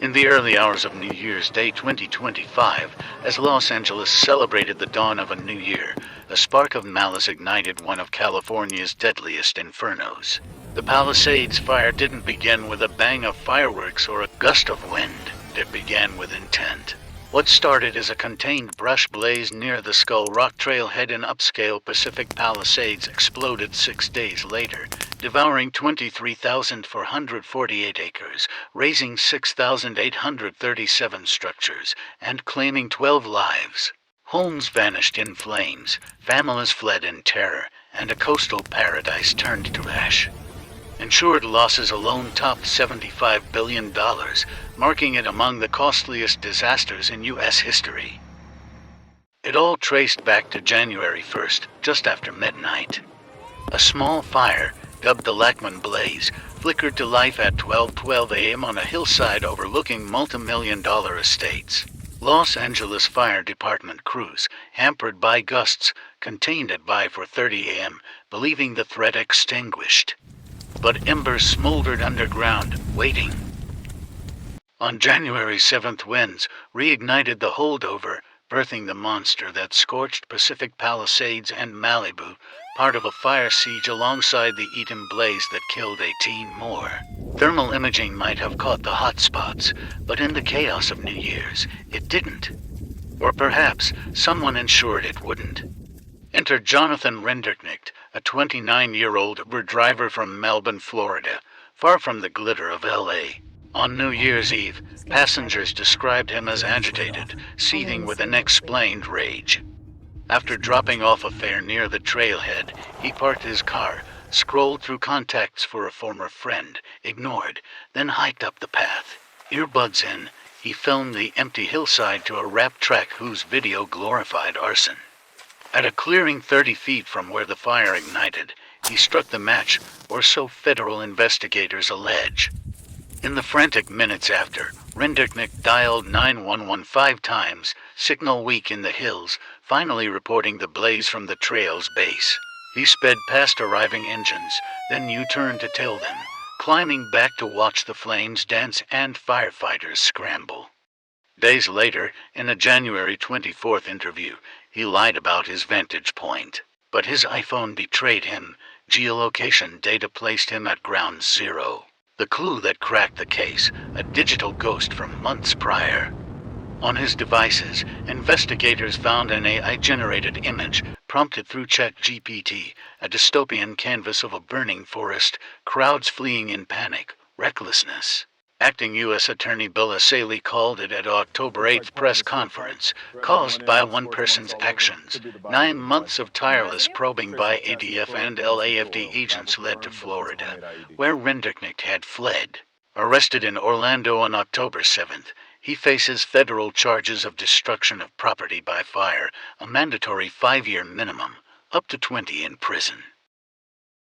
In the early hours of New Year's Day 2025, as Los Angeles celebrated the dawn of a new year, a spark of malice ignited one of California's deadliest infernos. The Palisades Fire didn't begin with a bang of fireworks or a gust of wind. It began with intent. What started as a contained brush blaze near the Skull Rock trailhead in upscale Pacific Palisades exploded 6 days later, devouring 23,448 acres, razing 6,837 structures, and claiming 12 lives. Homes vanished in flames, families fled in terror, and a coastal paradise turned to ash. Insured losses alone topped $75 billion, marking it among the costliest disasters in U.S. history. It all traced back to January 1st, just after midnight. A small fire, dubbed the Lachman Blaze, flickered to life at 12:12 a.m. on a hillside overlooking multi-million-dollar estates. Los Angeles Fire Department crews, hampered by gusts, contained it by 4:30 a.m., believing the threat extinguished. But embers smoldered underground, waiting. On January 7th, winds reignited the holdover, birthing the monster that scorched Pacific Palisades and Malibu, part of a fire siege alongside the Eden blaze that killed 18 more. Thermal imaging might have caught the hot spots, but in the chaos of New Year's, it didn't. Or perhaps someone ensured it wouldn't. Enter Jonathan Rinderknecht, a 29-year-old Uber driver from Melbourne, Florida, far from the glitter of L.A. On New Year's Eve, passengers described him as agitated, seething with unexplained rage. After dropping off a fare near the trailhead, he parked his car, scrolled through contacts for a former friend, ignored, then hiked up the path. Earbuds in, he filmed the empty hillside to a rap track whose video glorified arson. At a clearing 30 feet from where the fire ignited, he struck the match, or so federal investigators allege. In the frantic minutes after, Rinderknecht dialed 911 5 times, signal weak in the hills, finally reporting the blaze from the trail's base. He sped past arriving engines, then U-turned to tail them, climbing back to watch the flames dance and firefighters scramble. Days later, in a January 24th interview, he lied about his vantage point. But his iPhone betrayed him. Geolocation data placed him at ground zero. The clue that cracked the case, a digital ghost from months prior. On his devices, investigators found an AI-generated image prompted through ChatGPT, a dystopian canvas of a burning forest, crowds fleeing in panic, recklessness. Acting U.S. Attorney Bill Asaley called it at October 8th press conference, caused by one person's actions. 9 months of tireless probing by ADF and LAFD agents led to Florida, where Rinderknecht had fled. Arrested in Orlando on October 7th, he faces federal charges of destruction of property by fire, a mandatory 5-year minimum, up to 20 in prison.